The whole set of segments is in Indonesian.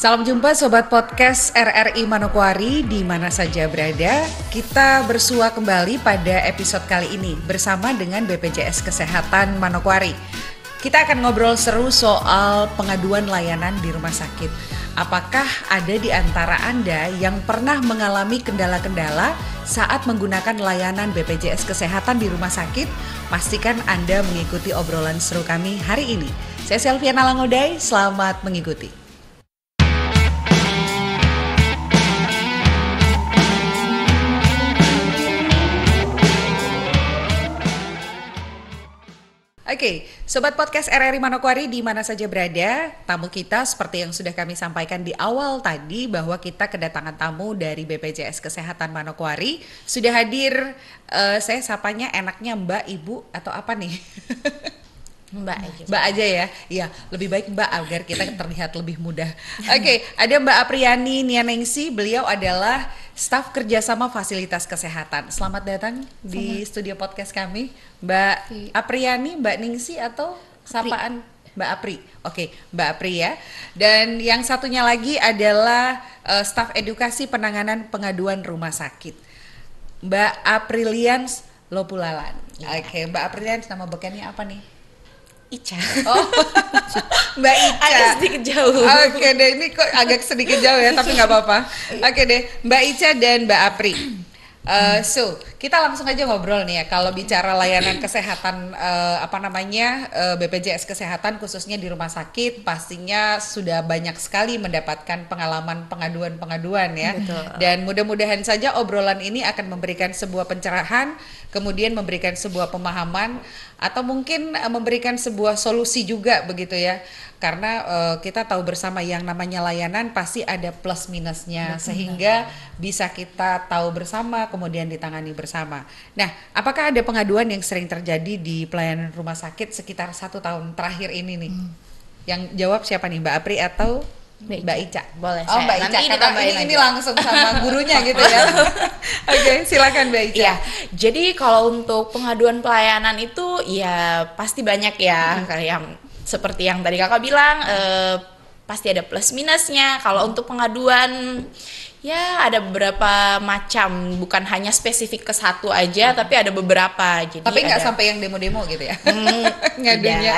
Salam jumpa Sobat Podcast RRI Manokwari di mana saja berada. Kita bersua kembali pada episode kali ini bersama dengan BPJS Kesehatan Manokwari. Kita akan ngobrol seru soal pengaduan layanan di rumah sakit. Apakah ada di antara Anda yang pernah mengalami kendala-kendala saat menggunakan layanan BPJS Kesehatan di rumah sakit? Pastikan Anda mengikuti obrolan seru kami hari ini. Saya Selviana Langodai, selamat mengikuti. Oke, Sobat Podcast RRI Manokwari di mana saja berada, tamu kita seperti yang sudah kami sampaikan di awal tadi bahwa kita kedatangan tamu dari BPJS Kesehatan Manokwari. Sudah hadir, saya sapanya enaknya Mbak, Ibu, atau apa nih? Mbak aja. Mbak aja ya. Iya, lebih baik Mbak agar kita terlihat lebih mudah. Oke, ada Mbak Apriyani Nianingsi, beliau adalah staf kerjasama fasilitas kesehatan. Selamat datang di studio podcast kami, Mbak Apriyani, Mbak Ningsi atau sapaan Mbak Apri. Oke, Mbak Apri ya. Dan yang satunya lagi adalah staf edukasi penanganan pengaduan rumah sakit, Mbak Aprilian Lopulalan. Oke, Mbak Aprilian, nama bekennya apa nih? Ica. Oh, Mbak Ica. Agak sedikit jauh. Oke deh, ini kok agak sedikit jauh ya, tapi nggak apa-apa. Oke deh, Mbak Ica dan Mbak Apri. So, kita langsung aja ngobrol nih ya. Kalau bicara layanan kesehatan, BPJS Kesehatan khususnya di rumah sakit, pastinya sudah banyak sekali mendapatkan pengalaman pengaduan-pengaduan ya. Betul. Dan mudah-mudahan saja obrolan ini akan memberikan sebuah pencerahan, kemudian memberikan sebuah pemahaman, atau mungkin memberikan sebuah solusi juga begitu ya. Karena kita tahu bersama yang namanya layanan pasti ada plus minusnya, sehingga bisa kita tahu bersama kemudian ditangani bersama. Nah, apakah ada pengaduan yang sering terjadi di pelayanan rumah sakit sekitar 1 tahun terakhir ini nih? Yang jawab siapa nih, Mbak Apri atau Mbak Ica? Boleh. Oh, Mbak Ica, nanti karena ini langsung sama gurunya gitu ya. Oke, silakan Mbak Ica. Iya, jadi kalau untuk pengaduan pelayanan itu ya pasti banyak ya, kayak yang seperti yang tadi kakak bilang, pasti ada plus minusnya. Kalau untuk pengaduan ya ada beberapa macam, bukan hanya spesifik ke satu aja, tapi ada beberapa. Jadi tapi nggak sampai yang demo-demo gitu ya? Ngadunya.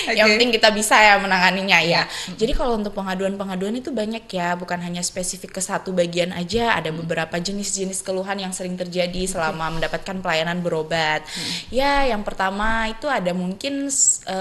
Yang penting kita bisa ya menanganinya ya. Jadi kalau untuk pengaduan-pengaduan itu banyak ya, bukan hanya spesifik ke satu bagian aja. Ada beberapa jenis-jenis keluhan yang sering terjadi selama mendapatkan pelayanan berobat. Ya, yang pertama itu ada mungkin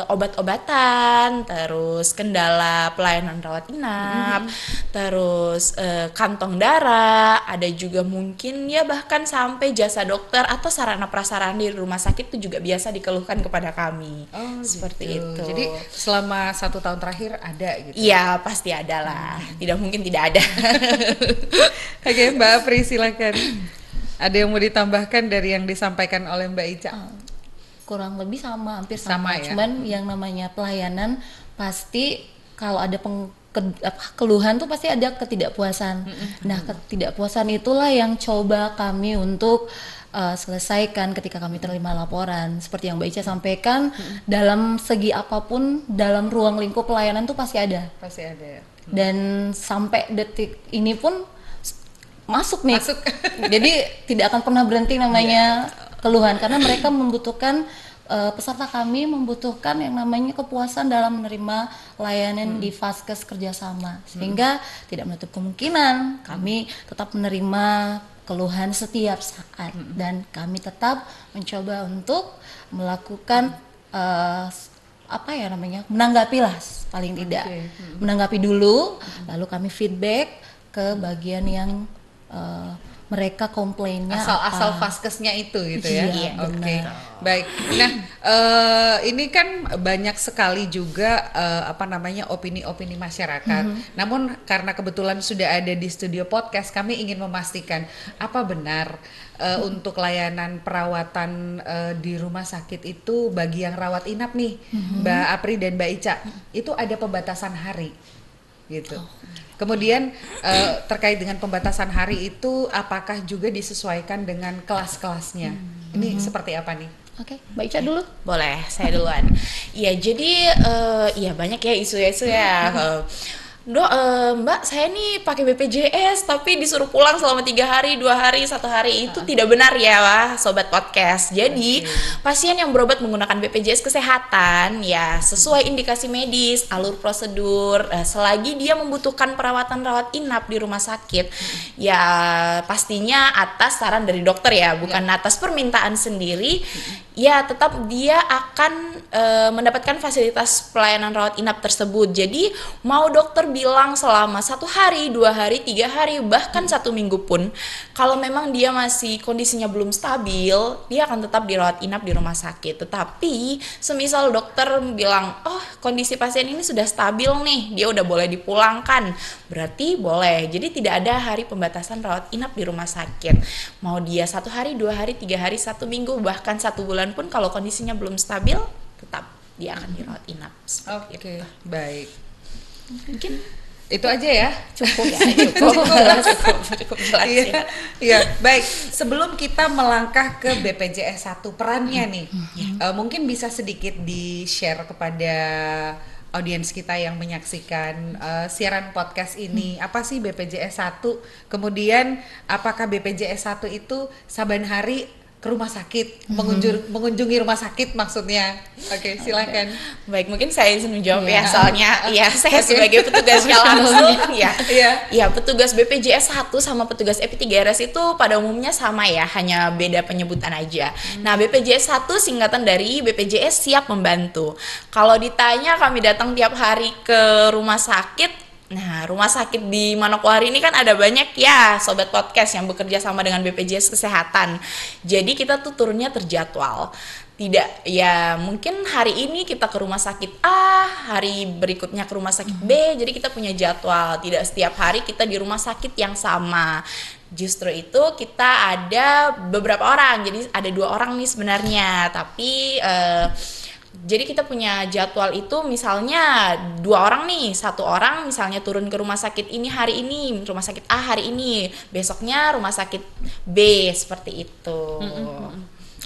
obat-obatan, terus kendala pelayanan rawat inap, terus kantong darah, ada juga mungkin ya bahkan sampai jasa dokter atau sarana prasarana di rumah sakit itu juga biasa dikeluhkan kepada kami. Oh, seperti gitu. itu. Jadi selama 1 tahun terakhir ada gitu? Iya, pasti ada lah. Tidak mungkin tidak ada. Oke, Mbak Apri silakan. Ada yang mau ditambahkan dari yang disampaikan oleh Mbak Ica? Kurang lebih hampir Sama sama. ya? Cuman yang namanya pelayanan pasti kalau ada keluhan tuh pasti ada ketidakpuasan. Nah, ketidakpuasan itulah yang coba kami untuk selesaikan ketika kami terima laporan. Seperti yang Mbak Ica sampaikan, dalam segi apapun, dalam ruang lingkup pelayanan tuh pasti ada. Pasti ada. Dan sampai detik ini pun masuk nih. Masuk. Jadi tidak akan pernah berhenti namanya keluhan, karena mereka membutuhkan, peserta kami membutuhkan yang namanya kepuasan dalam menerima layanan di Vaskes kerjasama, sehingga tidak menutup kemungkinan kami tetap menerima keluhan setiap saat, dan kami tetap mencoba untuk melakukan menanggapi lah paling tidak. Menanggapi dulu, lalu kami feedback ke bagian yang mereka komplainnya asal Vaskesnya itu gitu ya. Iya, Oke. Baik. Nah, ini kan banyak sekali juga opini-opini masyarakat. Namun karena kebetulan sudah ada di studio podcast, kami ingin memastikan apa benar untuk layanan perawatan di rumah sakit itu bagi yang rawat inap nih, Mbak Apri dan Mbak Ica, itu ada pembatasan hari gitu. Kemudian terkait dengan pembatasan hari itu apakah juga disesuaikan dengan kelas-kelasnya? Ini seperti apa nih? Oke, Mbak Ica dulu. Boleh, saya duluan. Iya, jadi banyak ya isu-isu ya. Mbak saya nih pakai BPJS tapi disuruh pulang selama 3 hari, 2 hari, 1 hari. Itu tidak benar ya Wah, sobat podcast. Jadi pasien yang berobat menggunakan BPJS kesehatan ya sesuai indikasi medis, alur prosedur, selagi dia membutuhkan perawatan rawat inap di rumah sakit ya pastinya atas saran dari dokter ya, bukan atas permintaan sendiri. Ya tetap dia akan mendapatkan fasilitas pelayanan rawat inap tersebut. Jadi mau dokter bilang selama 1 hari, 2 hari, 3 hari, bahkan 1 minggu pun, kalau memang dia masih kondisinya belum stabil, dia akan tetap dirawat inap di rumah sakit. Tetapi semisal dokter bilang, oh kondisi pasien ini sudah stabil nih, dia udah boleh dipulangkan, berarti boleh. Jadi tidak ada hari pembatasan rawat inap di rumah sakit. Mau dia 1 hari, 2 hari, 3 hari, 1 minggu, bahkan 1 bulan pun kalau kondisinya belum stabil, tetap dia akan dirawat inap. Oke, baik. Mungkin itu aja ya. cukup jelas ya. Iya, baik. Sebelum kita melangkah ke BPJS 1 perannya nih, mungkin bisa sedikit di-share kepada audiens kita yang menyaksikan siaran podcast ini. Apa sih BPJS 1? Kemudian apakah BPJS 1 itu saban hari ke rumah sakit, mengunjungi rumah sakit maksudnya. Oke, silakan. Baik, mungkin saya izin menjawab ya, soalnya ya saya sebagai petugasnya langsung ya petugas BPJS 1 sama petugas EP3RS itu pada umumnya sama ya, hanya beda penyebutan aja. Nah, BPJS 1 singkatan dari BPJS Siap Membantu. Kalau ditanya kami datang tiap hari ke rumah sakit. Nah, rumah sakit di Manokwari ini kan ada banyak ya sobat podcast yang bekerja sama dengan BPJS Kesehatan. Jadi kita tuh turunnya terjadwal. Tidak, ya mungkin hari ini kita ke rumah sakit A, hari berikutnya ke rumah sakit B. Jadi kita punya jadwal. Tidak setiap hari kita di rumah sakit yang sama. Justru itu kita ada beberapa orang. Jadi ada 2 orang nih sebenarnya. Tapi jadi kita punya jadwal itu misalnya 2 orang nih, 1 orang misalnya turun ke rumah sakit ini hari ini, rumah sakit A hari ini, besoknya rumah sakit B, seperti itu.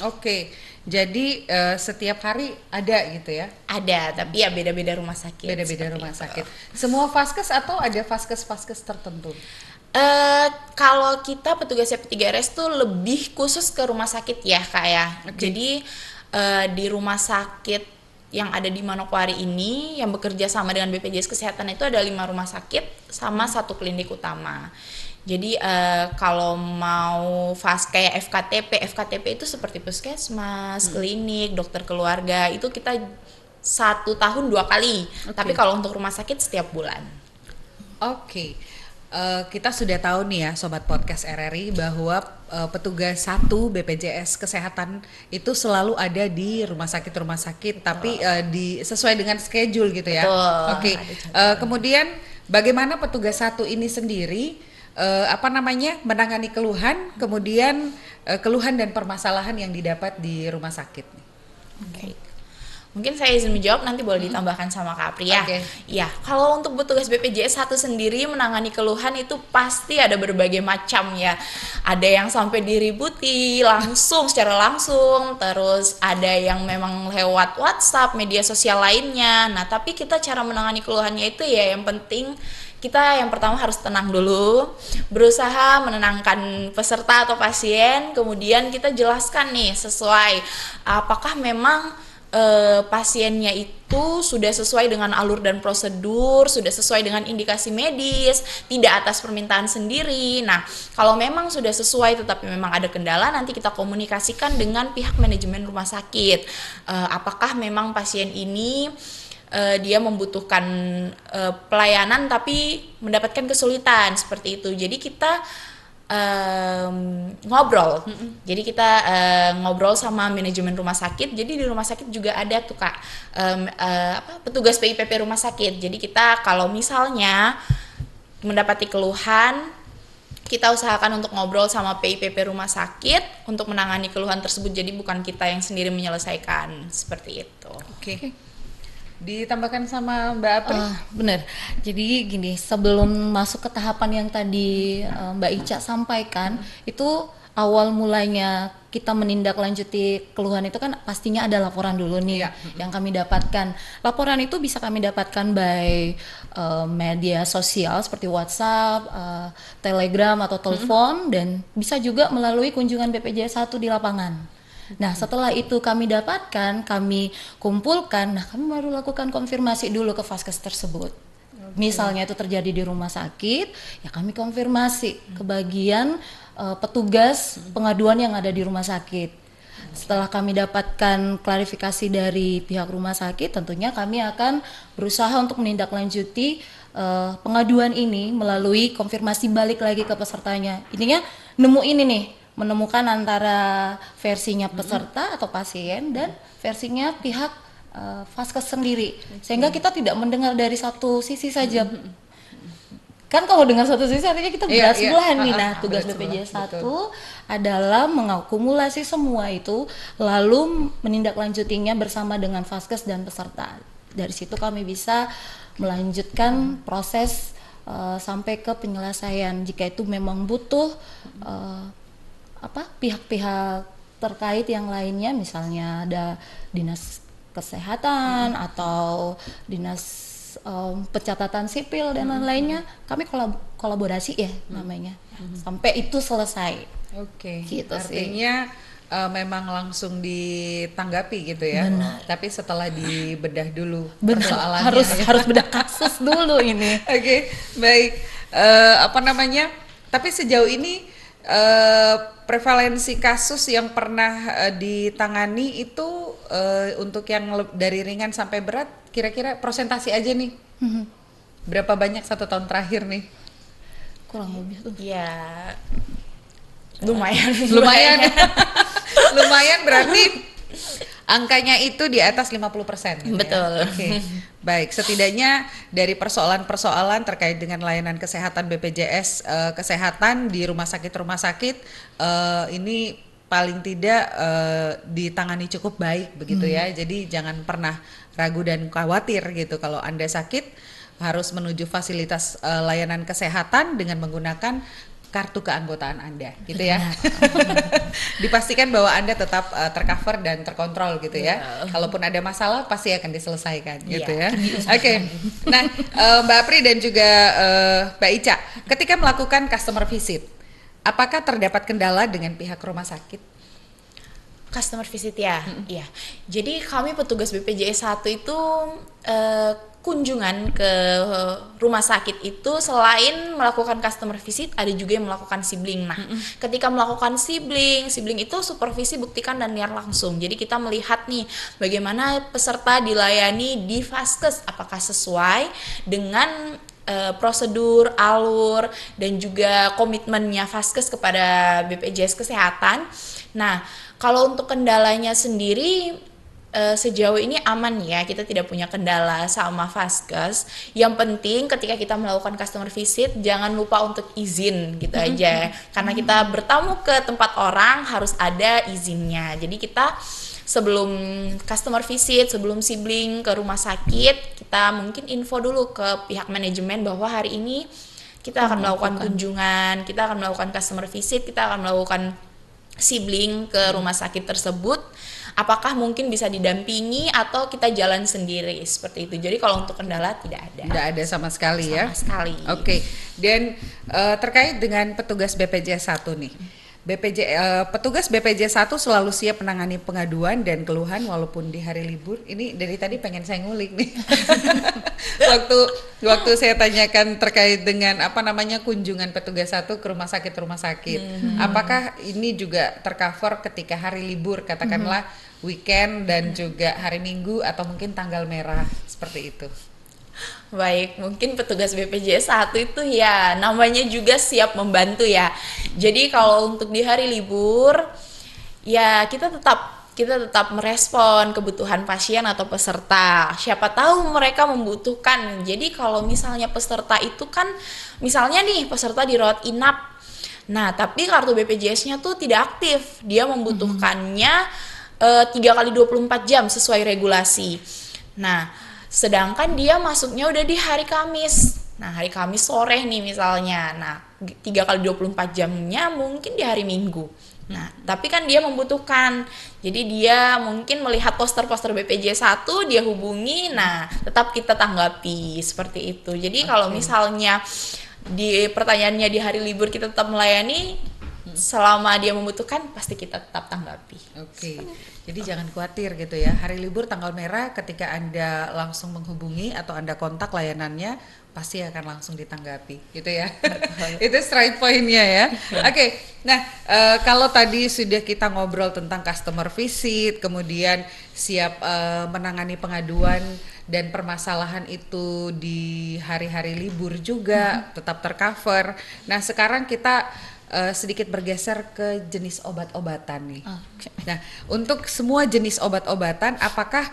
Oke, jadi setiap hari ada gitu ya? Ada, tapi ya beda-beda rumah sakit. Beda-beda rumah sakit. Semua vaskes atau ada vaskes-vaskes tertentu? Kalau kita petugas EP3RS tuh lebih khusus ke rumah sakit ya Kak ya. Jadi di rumah sakit yang ada di Manokwari ini yang bekerja sama dengan BPJS Kesehatan itu ada 5 rumah sakit sama 1 klinik utama. Jadi kalau mau kayak FKTP itu seperti puskesmas, klinik, dokter keluarga itu kita 1 tahun 2 kali. Tapi kalau untuk rumah sakit setiap bulan. Oke. Kita sudah tahu nih ya Sobat Podcast RRI bahwa petugas 1 BPJS Kesehatan itu selalu ada di rumah sakit, tapi sesuai dengan schedule gitu ya. Oke. Kemudian bagaimana petugas 1 ini sendiri menangani keluhan, kemudian keluhan dan permasalahan yang didapat di rumah sakit. Oke. Mungkin saya izin menjawab, nanti boleh ditambahkan sama Kak Apri ya. Ya, kalau untuk petugas BPJS 1 sendiri menangani keluhan itu pasti ada berbagai macam ya. Ada yang sampai diributi secara langsung, terus ada yang memang lewat WhatsApp, media sosial lainnya. Nah, tapi kita cara menangani keluhannya itu ya yang penting kita yang pertama harus tenang dulu, berusaha menenangkan peserta atau pasien, kemudian kita jelaskan nih sesuai apakah memang pasiennya itu sudah sesuai dengan alur dan prosedur, sudah sesuai dengan indikasi medis, tidak atas permintaan sendiri. Nah, kalau memang sudah sesuai tetapi memang ada kendala, nanti kita komunikasikan dengan pihak manajemen rumah sakit. Apakah memang pasien ini dia membutuhkan pelayanan tapi mendapatkan kesulitan seperti itu. Jadi kita ngobrol. Jadi kita ngobrol sama manajemen rumah sakit. Jadi di rumah sakit juga ada tuh Kak petugas PIPP rumah sakit. Jadi kita kalau misalnya mendapati keluhan, kita usahakan untuk ngobrol sama PIPP rumah sakit untuk menangani keluhan tersebut. Jadi bukan kita yang sendiri menyelesaikan seperti itu. Oke. Ditambahkan sama Mbak Apri? Bener. Jadi gini, sebelum masuk ke tahapan yang tadi Mbak Ica sampaikan, itu awal mulanya kita menindaklanjuti keluhan itu kan pastinya ada laporan dulu nih yang kami dapatkan. Laporan itu bisa kami dapatkan by media sosial seperti WhatsApp, Telegram atau telepon, dan bisa juga melalui kunjungan BPJS 1 di lapangan. Nah, setelah itu kami dapatkan, kami kumpulkan, nah kami baru lakukan konfirmasi dulu ke vaskes tersebut. Misalnya itu terjadi di rumah sakit, ya kami konfirmasi ke bagian petugas pengaduan yang ada di rumah sakit. Setelah kami dapatkan klarifikasi dari pihak rumah sakit, tentunya kami akan berusaha untuk menindaklanjuti pengaduan ini melalui konfirmasi balik lagi ke pesertanya. Intinya nemu ini nih, menemukan antara versinya peserta atau pasien dan versinya pihak vaskes sendiri, sehingga kita tidak mendengar dari satu sisi saja. Kan kalau dengar satu sisi artinya kita berat sebelahan nih. Nah, tugas BPJS 1 adalah mengakumulasi semua itu lalu menindaklanjutinya bersama dengan vaskes dan peserta. Dari situ kami bisa melanjutkan proses sampai ke penyelesaian jika itu memang butuh pihak-pihak terkait yang lainnya, misalnya ada dinas kesehatan atau dinas pencatatan sipil dan lain-lainnya, kami kolaborasi ya namanya sampai itu selesai. Oke. Gitu artinya memang langsung ditanggapi gitu ya. Benar. Tapi setelah dibedah dulu persoalannya, harus bedah kasus dulu ini. Oke, baik. Tapi sejauh ini prevalensi kasus yang pernah ditangani itu untuk yang dari ringan sampai berat, kira-kira prosentasi aja nih. Berapa banyak 1 tahun terakhir nih? Kurang lebih tuh. Ya, lumayan. Lumayan berarti angkanya itu di atas 50%. Gitu. Betul. Ya? Oke. Baik, setidaknya dari persoalan-persoalan terkait dengan layanan kesehatan BPJS kesehatan di rumah sakit ini paling tidak ditangani cukup baik begitu ya. Jadi jangan pernah ragu dan khawatir gitu kalau Anda sakit harus menuju fasilitas layanan kesehatan dengan menggunakan kartu keanggotaan Anda gitu ya. Dipastikan bahwa Anda tetap tercover dan terkontrol gitu ya. Kalaupun ada masalah pasti akan diselesaikan gitu ya. Oke. Nah, Mbak Apri dan juga Mbak Ica, ketika melakukan customer visit, apakah terdapat kendala dengan pihak rumah sakit? Customer visit ya. Iya. Jadi kami petugas BPJS 1 itu kunjungan ke rumah sakit itu selain melakukan customer visit ada juga yang melakukan sibling. Nah, ketika melakukan sibling itu supervisi buktikan dan lihat langsung. Jadi kita melihat nih bagaimana peserta dilayani di vaskes, apakah sesuai dengan prosedur, alur dan juga komitmennya vaskes kepada BPJS Kesehatan. Nah, kalau untuk kendalanya sendiri sejauh ini aman ya, kita tidak punya kendala sama vaskes. Yang penting ketika kita melakukan customer visit jangan lupa untuk izin gitu aja. Karena kita bertamu ke tempat orang harus ada izinnya. Jadi kita sebelum customer visit, sebelum sibling ke rumah sakit, kita mungkin info dulu ke pihak manajemen bahwa hari ini kita akan melakukan kunjungan, kita akan melakukan customer visit, kita akan melakukan sibling ke rumah sakit tersebut. Apakah mungkin bisa didampingi atau kita jalan sendiri seperti itu. Jadi kalau untuk kendala tidak ada. Tidak ada sama sekali ya. Sama sekali. Oke. Dan terkait dengan petugas BPJS 1 nih. Petugas BPJS 1 selalu siap menangani pengaduan dan keluhan walaupun di hari libur. Ini dari tadi pengen saya ngulik nih. waktu saya tanyakan terkait dengan kunjungan petugas 1 ke rumah sakit. Apakah ini juga tercover ketika hari libur, katakanlah weekend dan juga hari Minggu atau mungkin tanggal merah seperti itu? Baik, mungkin petugas BPJS 1 itu ya namanya juga siap membantu ya. Jadi kalau untuk di hari libur ya kita tetap merespon kebutuhan pasien atau peserta. Siapa tahu mereka membutuhkan. Jadi kalau misalnya peserta itu kan misalnya nih peserta dirawat inap. Nah, tapi kartu BPJS-nya tuh tidak aktif. Dia membutuhkannya 3x24 jam sesuai regulasi. Nah, sedangkan dia masuknya udah di hari Kamis. Nah, hari Kamis sore nih misalnya. Nah, 3 kali 24 jamnya mungkin di hari Minggu. Nah, tapi kan dia membutuhkan. Jadi dia mungkin melihat poster-poster BPJS 1, dia hubungi, nah tetap kita tanggapi seperti itu. Jadi kalau misalnya di pertanyaannya di hari libur kita tetap melayani, selama dia membutuhkan pasti kita tetap tanggapi. Oke. Jadi jangan khawatir gitu ya. Hari libur tanggal merah ketika Anda langsung menghubungi atau Anda kontak layanannya pasti akan langsung ditanggapi gitu ya. Itu straight point-nya ya. Oke. Nah, kalau tadi sudah kita ngobrol tentang customer visit, kemudian siap menangani pengaduan dan permasalahan itu di hari-hari libur juga tetap tercover. Nah, sekarang kita sedikit bergeser ke jenis obat-obatan nih. Nah, untuk semua jenis obat-obatan, apakah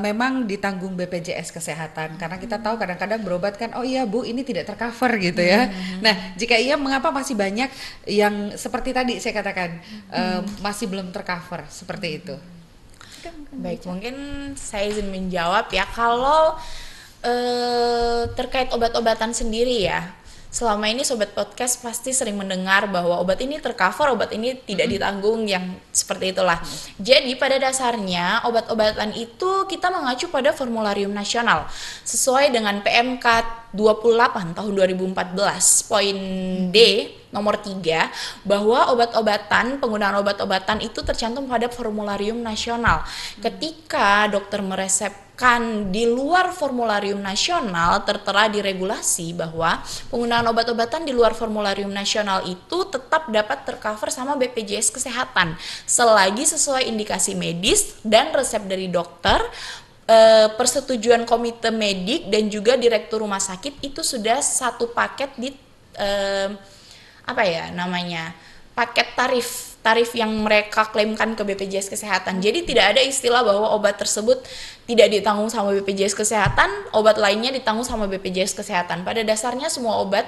memang ditanggung BPJS Kesehatan? Karena kita tahu kadang-kadang berobat kan, oh iya Bu, ini tidak tercover gitu ya. Nah, jika iya, mengapa masih banyak yang seperti tadi saya katakan masih belum tercover seperti itu? Baik, mungkin saya izin menjawab ya. Kalau terkait obat-obatan sendiri ya, selama ini Sobat Podcast pasti sering mendengar bahwa obat ini tercover, obat ini tidak ditanggung, yang seperti itulah. Jadi pada dasarnya obat-obatan itu kita mengacu pada Formularium Nasional sesuai dengan PMK 28 tahun 2014 poin D nomor 3, bahwa obat-obatan, penggunaan obat-obatan itu tercantum pada Formularium Nasional. Ketika dokter meresepkan di luar Formularium Nasional, tertera di regulasi bahwa penggunaan obat-obatan di luar Formularium Nasional itu tetap dapat tercover sama BPJS Kesehatan selagi sesuai indikasi medis dan resep dari dokter, persetujuan komite medik dan juga direktur rumah sakit. Itu sudah satu paket di paket tarif yang mereka klaimkan ke BPJS Kesehatan. Jadi tidak ada istilah bahwa obat tersebut tidak ditanggung sama BPJS Kesehatan, obat lainnya ditanggung sama BPJS Kesehatan. Pada dasarnya semua obat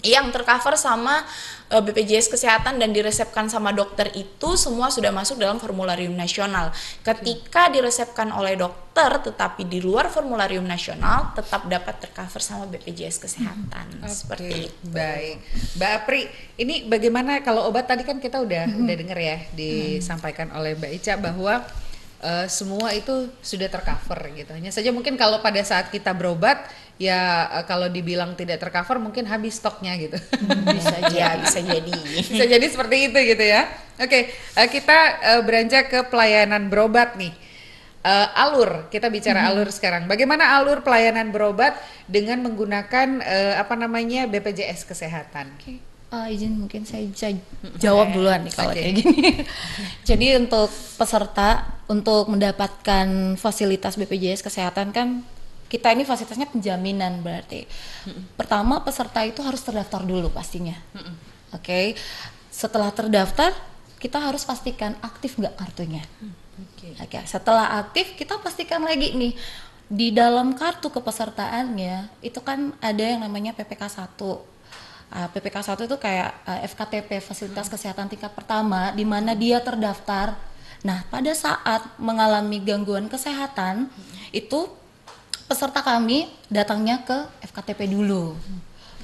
yang tercover sama BPJS Kesehatan dan diresepkan sama dokter itu semua sudah masuk dalam Formularium Nasional. Ketika diresepkan oleh dokter tetapi di luar Formularium Nasional, tetap dapat tercover sama BPJS Kesehatan. Seperti itu. Baik, Mbak Apri, ini bagaimana kalau obat tadi kan kita udah dengar ya disampaikan oleh Mbak Ica bahwa semua itu sudah tercover gitu. Hanya saja mungkin kalau pada saat kita berobat ya kalau dibilang tidak tercover mungkin habis stoknya gitu. Bisa jadi. Bisa jadi seperti itu gitu ya. Oke, kita beranjak ke pelayanan berobat nih. Alur, kita bicara alur sekarang. Bagaimana alur pelayanan berobat dengan menggunakan BPJS Kesehatan? Izin mungkin saya bisa jawab duluan nih kalau kayak gini. Jadi untuk peserta untuk mendapatkan fasilitas BPJS Kesehatan kan kita ini fasilitasnya penjaminan berarti. Pertama peserta itu harus terdaftar dulu pastinya. Oke. Setelah terdaftar kita harus pastikan aktif nggak kartunya. Oke. Setelah aktif kita pastikan lagi nih di dalam kartu kepesertaannya itu kan ada yang namanya PPK 1. PPK 1 itu kayak FKTP, fasilitas kesehatan tingkat pertama, di mana dia terdaftar. Nah, pada saat mengalami gangguan kesehatan, itu peserta kami datangnya ke FKTP dulu,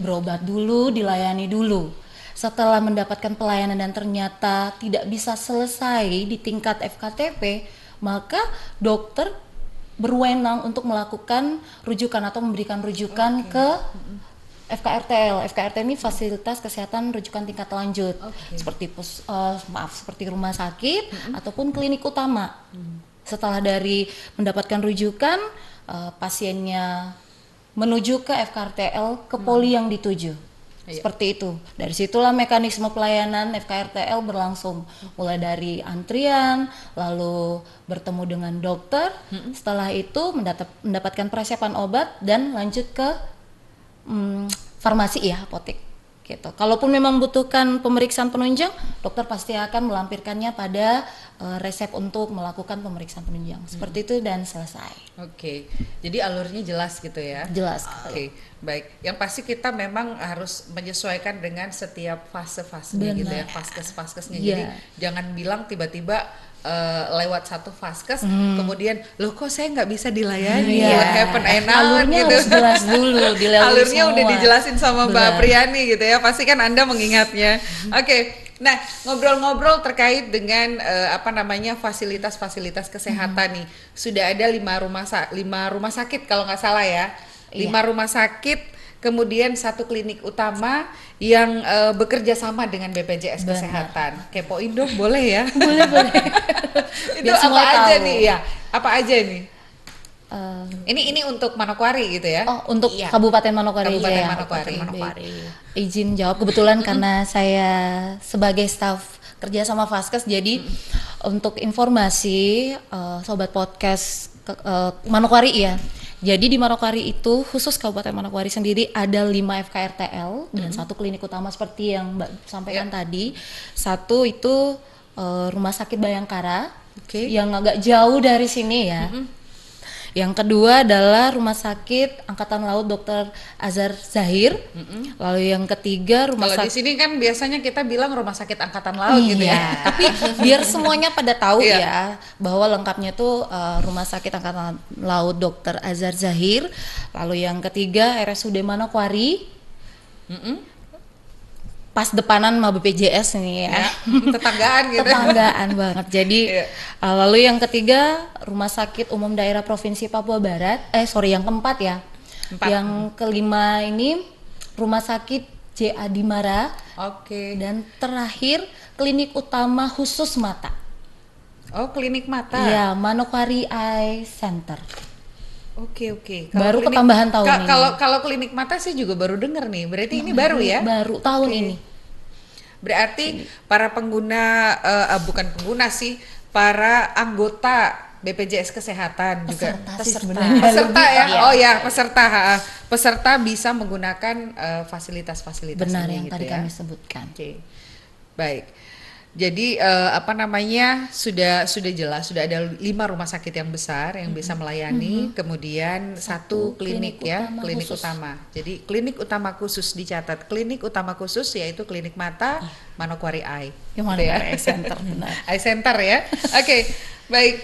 berobat dulu, dilayani dulu. Setelah mendapatkan pelayanan dan ternyata tidak bisa selesai di tingkat FKTP, maka dokter berwenang untuk melakukan rujukan atau memberikan rujukan ke FKRTL. FKRTL ini fasilitas kesehatan rujukan tingkat lanjut, seperti seperti rumah sakit ataupun klinik utama. Setelah dari mendapatkan rujukan, pasiennya menuju ke FKRTL ke poli yang dituju. Seperti itu. Dari situlah mekanisme pelayanan FKRTL berlangsung, mulai dari antrian, lalu bertemu dengan dokter, setelah itu mendapatkan persiapan obat dan lanjut ke farmasi ya, apotek gitu. Kalaupun memang membutuhkan pemeriksaan penunjang, dokter pasti akan melampirkannya pada resep untuk melakukan pemeriksaan penunjang. Seperti itu dan selesai. Oke. Jadi alurnya jelas gitu ya. Jelas. Oke. Baik. Yang pasti kita memang harus menyesuaikan dengan setiap fase-fasenya gitu ya, faskes-faskesnya. Jadi jangan bilang tiba-tiba lewat satu vaskes, kemudian loh kok saya nggak bisa dilayani, Iya. what happened, Alurnya gitu. harus jelas dulu, dilalui Alurnya semua. udah dijelasin sama Mbak Benar. Priani gitu ya, pasti kan Anda mengingatnya. Oke, nah ngobrol-ngobrol terkait dengan fasilitas-fasilitas kesehatan nih, sudah ada 5 rumah sakit kalau nggak salah ya, 5 rumah sakit. Kemudian 1 klinik utama yang bekerja sama dengan BPJS Benar. Kesehatan. Kepoin dong, boleh ya? Boleh. Itu Biar apa semua aja tahu. nih ya? Apa aja nih? Eh, Ini untuk Manokwari gitu ya? untuk Iya. Kabupaten Manokwari Kabupaten aja ya. Manokwari. Manokwari. Izin jawab kebetulan karena saya sebagai staf kerja sama Vaskes, jadi untuk informasi sobat podcast Manokwari ya. Jadi di Manokwari itu khusus Kabupaten Manokwari sendiri ada 5 FKRTL dan 1 klinik utama seperti yang Mbak sampaikan tadi. 1 itu Rumah Sakit Bayangkara Oke. yang agak jauh dari sini ya. Yang kedua adalah Rumah Sakit Angkatan Laut Dr. Azhar Zahir. Lalu yang ketiga Rumah Kalau di Sakit sini kan biasanya kita bilang Rumah Sakit Angkatan Laut gitu ya. Iya, tapi biar semuanya pada tahu Iya. ya bahwa lengkapnya itu Rumah Sakit Angkatan Laut Dr. Azhar Zahir. Lalu yang ketiga RSUD Manokwari. Pas depanan sama BPJS nih ya. Ya, tetanggaan gitu. Tetanggaan banget. Jadi Iya. lalu yang ketiga Rumah Sakit Umum Daerah Provinsi Papua Barat. Yang keempat ya. 4. Yang kelima ini Rumah Sakit J. Adimara. Oke. Dan terakhir klinik utama khusus mata. Oh, klinik mata. Iya, Manokwari Eye Center. Oke. Baru ketambahan tahun ini. Kalau klinik mata sih juga baru dengar nih. Berarti ini baru ya? Baru tahun ini. Berarti para pengguna bukan pengguna sih, para anggota BPJS Kesehatan juga. Peserta sih Peserta. sebenarnya. Peserta ya? Iya. Oh ya, peserta. Peserta bisa menggunakan fasilitas-fasilitas Benar ini yang gitu tadi ya. kami sebutkan. Oke, baik. Jadi sudah jelas, sudah ada 5 rumah sakit yang besar yang bisa melayani, kemudian 1 klinik ya, utama klinik khusus. utama. Jadi klinik utama khusus dicatat, klinik utama khusus yaitu klinik mata Manokwari Eye. Yang mana Gitu ya. Eye Center benar. Eye Center ya. Oke, baik.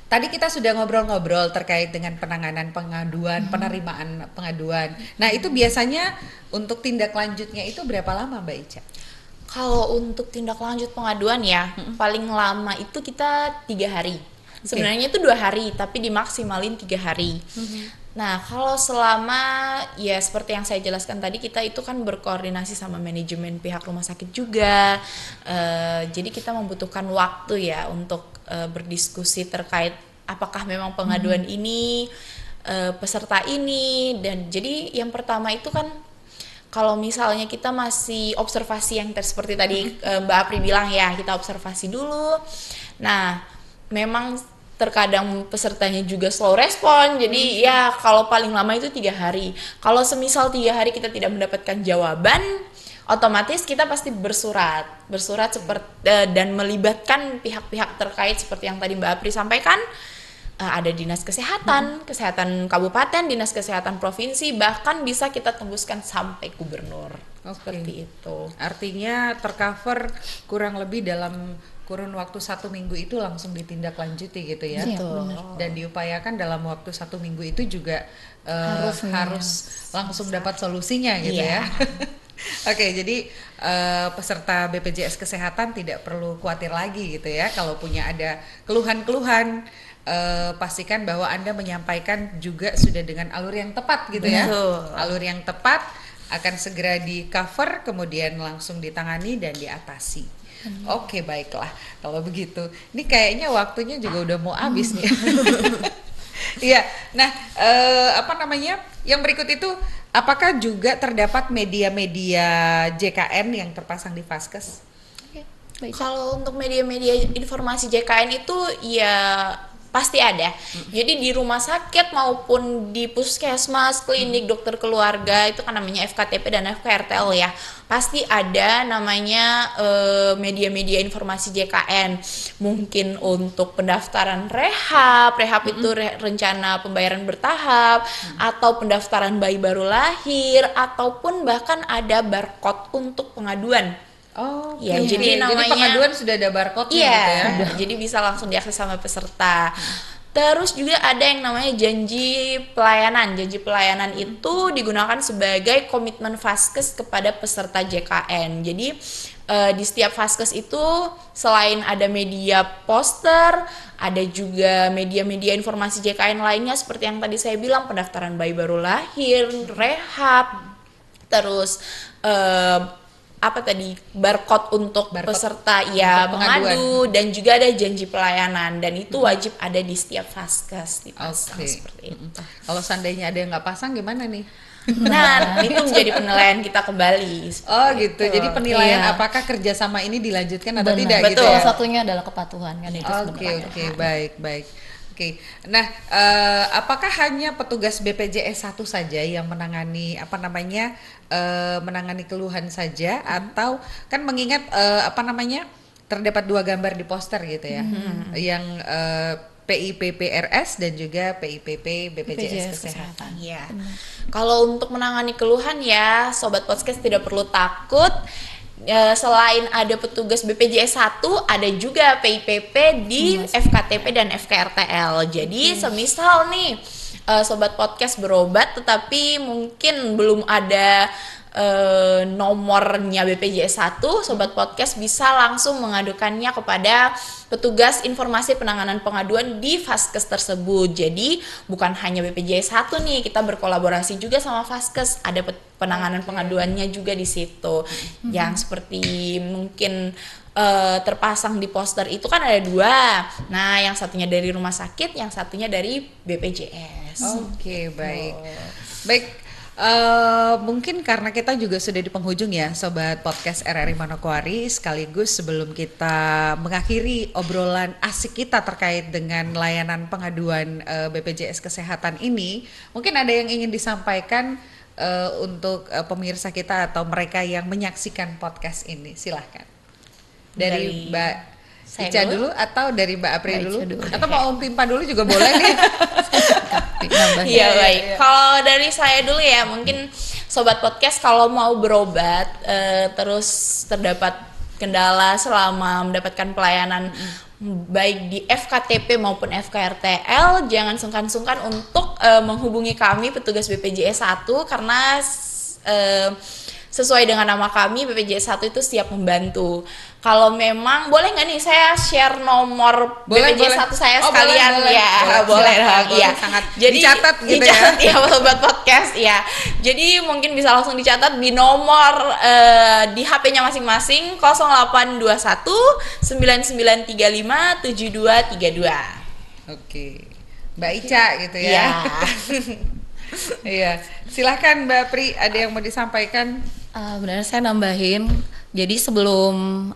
Tadi kita sudah ngobrol-ngobrol terkait dengan penanganan pengaduan, penerimaan pengaduan. Nah, itu biasanya untuk tindak lanjutnya itu berapa lama, Mbak Ica? Kalau untuk tindak lanjut pengaduan ya, paling lama itu kita 3 hari. Sebenarnya itu 2 hari, tapi dimaksimalin 3 hari. Nah, kalau selama ya seperti yang saya jelaskan tadi, kita itu kan berkoordinasi sama manajemen pihak rumah sakit juga. Jadi kita membutuhkan waktu ya untuk berdiskusi terkait apakah memang pengaduan ini peserta ini, dan jadi yang pertama itu kan kalau misalnya kita masih observasi yang seperti tadi Mbak Apri bilang ya, kita observasi dulu. Nah, memang terkadang pesertanya juga slow respon, jadi ya kalau paling lama itu 3 hari. Kalau semisal 3 hari kita tidak mendapatkan jawaban, otomatis kita pasti bersurat seperti dan melibatkan pihak-pihak terkait seperti yang tadi Mbak Apri sampaikan. Ada dinas kesehatan, kesehatan kabupaten, dinas kesehatan provinsi, bahkan bisa kita tembuskan sampai gubernur. Seperti itu. Artinya tercover kurang lebih dalam kurun waktu 1 minggu itu langsung ditindaklanjuti gitu ya. Iya, Betul. benar. Dan diupayakan dalam waktu 1 minggu itu juga Harusnya. harus langsung dapat solusinya gitu ya. Iya. Oke, jadi peserta BPJS Kesehatan tidak perlu khawatir lagi gitu ya. Kalau punya ada keluhan-keluhan, pastikan bahwa Anda menyampaikan juga sudah dengan alur yang tepat gitu ya. Betul. Alur yang tepat akan segera di cover, kemudian langsung ditangani dan diatasi. Oke, baiklah kalau begitu. Ini kayaknya waktunya juga udah mau habis nih. Iya. Nah, yang berikut itu apakah juga terdapat media-media JKN yang terpasang di Vaskes? Kalau untuk media-media informasi JKN itu ya pasti ada. Jadi di rumah sakit maupun di puskesmas, klinik, dokter keluarga, itu kan namanya FKTP dan FKRTL ya. Pasti ada namanya media-media informasi JKN. Mungkin untuk pendaftaran rehab itu rencana pembayaran bertahap, atau pendaftaran bayi baru lahir, ataupun bahkan ada barcode untuk pengaduan. Oh, Ya, oke. jadi namanya pengaduan sudah ada barcode-nya iya, gitu ya. jadi bisa langsung diakses sama peserta. Terus juga ada yang namanya janji pelayanan. Janji pelayanan itu digunakan sebagai komitmen Vaskes kepada peserta JKN. Jadi di setiap Vaskes itu selain ada media poster, ada juga media-media informasi JKN lainnya seperti yang tadi saya bilang, pendaftaran bayi baru lahir, rehab, terus apa tadi, barcode untuk peserta ya, untuk pengadu, dan juga ada janji pelayanan, dan itu wajib ada di setiap Vaskes, dipasang seperti itu. Kalau seandainya ada yang nggak pasang gimana nih? Nah, itu menjadi penilaian kita kembali. Oh gitu. Jadi penilaian Iya. apakah kerjasama ini dilanjutkan atau Benar. tidak gitu Betul. ya? Salah satunya adalah kepatuhan kan itu sebenarnya. Oke, baik. Oke. Nah, apakah hanya petugas BPJS 1 saja yang menangani menangani keluhan saja, atau kan mengingat terdapat 2 gambar di poster gitu ya, yang PIPPRS dan juga PIPP BPJS Kesehatan. Iya. Kalau untuk menangani keluhan ya, Sobat Podcast tidak perlu takut. Selain ada petugas BPJS 1, ada juga PIPP di FKTP dan FKRTL. Jadi semisal nih Sobat Podcast berobat tetapi mungkin belum ada nomornya BPJS 1, Sobat Podcast bisa langsung mengadukannya kepada petugas informasi penanganan pengaduan di Vaskes tersebut. Jadi bukan hanya BPJS 1 nih, kita berkolaborasi juga sama Vaskes, ada penanganan pengaduannya juga di situ. Yang seperti mungkin terpasang di poster itu kan ada 2. Nah, yang satunya dari rumah sakit, yang satunya dari BPJS. Oke, baik. Baik. Mungkin karena kita juga sudah di penghujung ya Sobat Podcast RRI Manokwari, sekaligus sebelum kita mengakhiri obrolan asik kita terkait dengan layanan pengaduan BPJS Kesehatan ini, mungkin ada yang ingin disampaikan untuk pemirsa kita atau mereka yang menyaksikan podcast ini. Silahkan dari Mbak Ica dulu atau dari Mbak Apri dulu, atau mau Om Pimpa dulu juga boleh nih. Iya, baik. Kalau dari saya dulu ya, mungkin Sobat Podcast kalau mau berobat terus terdapat kendala selama mendapatkan pelayanan baik di FKTP maupun FKRTL, jangan sungkan-sungkan untuk menghubungi kami petugas BPJS 1 karena sesuai dengan nama kami, BPJS 1 itu siap membantu. Kalau memang boleh nggak nih saya share nomor BPJS 1 saya sekalian? Boleh dong. Iya. Sangat Jadi dicatat gitu ya. Sobat Podcast ya. Jadi mungkin bisa langsung dicatat di nomor di HP-nya masing-masing 0821 9935 7232. Oke. Mbak Ica gitu ya. Iya. Iya. Silahkan Mbak Pri, ada yang mau disampaikan? Benar, saya nambahin. Jadi sebelum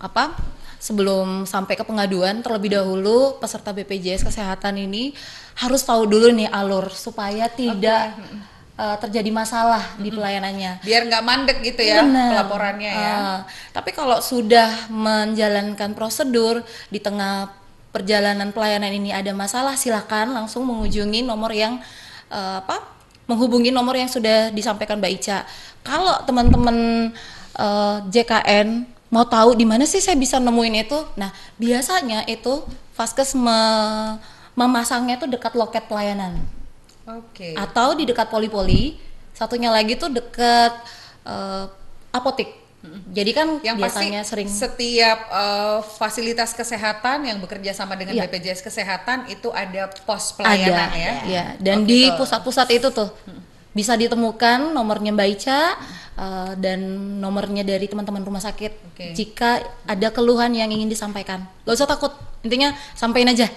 sampai ke pengaduan, terlebih dahulu peserta BPJS Kesehatan ini harus tahu dulu nih alur supaya tidak terjadi masalah di pelayanannya. Biar nggak mandek gitu ya. Benar. Pelaporannya ya. Tapi kalau sudah menjalankan prosedur di tengah perjalanan pelayanan ini ada masalah, silakan langsung mengunjungi nomor yang menghubungi nomor yang sudah disampaikan Mbak Ica. Kalau teman-teman JKN mau tahu di mana sih saya bisa nemuin itu, nah biasanya itu Vaskes memasangnya itu dekat loket pelayanan. Oke. Atau di dekat poli-poli, satunya lagi tuh dekat apotek. Jadi kan Yang biasanya pasti sering setiap fasilitas kesehatan yang bekerja sama dengan Iya. BPJS Kesehatan itu ada pos pelayanan ya. Ya, dan Oh, di gitu. pusat-pusat itu tuh bisa ditemukan nomornya Mbak Ica dan nomornya dari teman-teman rumah sakit. Oke. Jika ada keluhan yang ingin disampaikan, gak usah takut. Intinya sampaikan aja.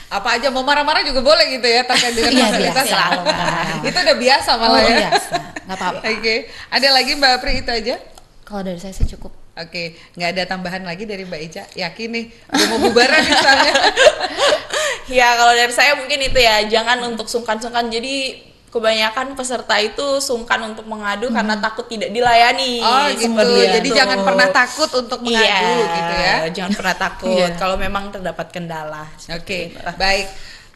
Apa aja mau marah-marah juga boleh gitu ya terkait dengan Iya, fasilitas. biasa. Kalau marah. Itu udah biasa malah ya. Biasa, nggak apa-apa. Oke. Ada lagi Mbak Apri itu aja? Kalau dari saya sih cukup. Oke, nggak ada tambahan lagi dari Mbak Ica? Yakin nih, udah mau bubaran misalnya. Ya, kalau dari saya mungkin itu ya, jangan untuk sungkan-sungkan. Jadi kebanyakan peserta itu sungkan untuk mengadu karena takut tidak dilayani. Oh gitu, Seperti jadi itu. jangan pernah takut untuk mengadu Iya, gitu ya. jangan pernah takut Iya. kalau memang terdapat kendala. Oke, baik.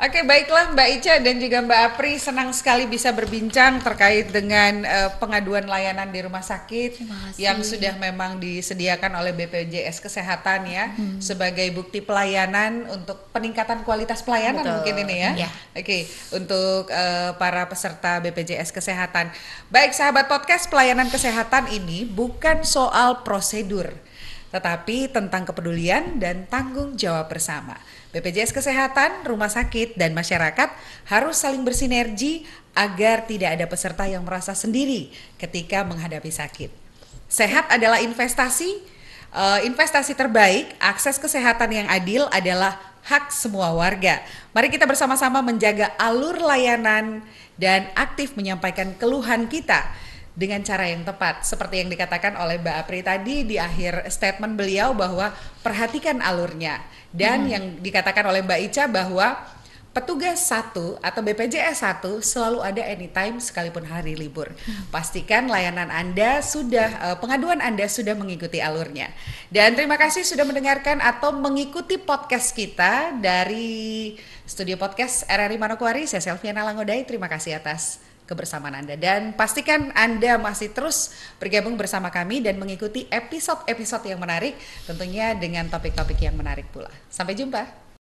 Oke, baiklah Mbak Ica dan juga Mbak Apri, senang sekali bisa berbincang terkait dengan pengaduan layanan di rumah sakit yang sudah memang disediakan oleh BPJS Kesehatan ya, sebagai bukti pelayanan untuk peningkatan kualitas pelayanan. Betul. Mungkin ini ya. Oke, untuk para peserta BPJS Kesehatan. Baik sahabat podcast, pelayanan kesehatan ini bukan soal prosedur, tetapi tentang kepedulian dan tanggung jawab bersama. BPJS Kesehatan, rumah sakit, dan masyarakat harus saling bersinergi agar tidak ada peserta yang merasa sendiri ketika menghadapi sakit. Sehat adalah investasi, investasi terbaik, akses kesehatan yang adil adalah hak semua warga. Mari kita bersama-sama menjaga alur layanan dan aktif menyampaikan keluhan kita dengan cara yang tepat, seperti yang dikatakan oleh Mbak Apri tadi di akhir statement beliau bahwa perhatikan alurnya, dan yang dikatakan oleh Mbak Ica bahwa petugas 1 atau BPJS 1 selalu ada anytime sekalipun hari libur. Pastikan layanan Anda sudah, pengaduan Anda sudah mengikuti alurnya. Dan terima kasih sudah mendengarkan atau mengikuti podcast kita dari Studio Podcast RRI Manokwari. Saya Selviana Langodai, terima kasih atas kebersamaan Anda, dan pastikan Anda masih terus bergabung bersama kami dan mengikuti episode-episode yang menarik, tentunya dengan topik-topik yang menarik pula. Sampai jumpa.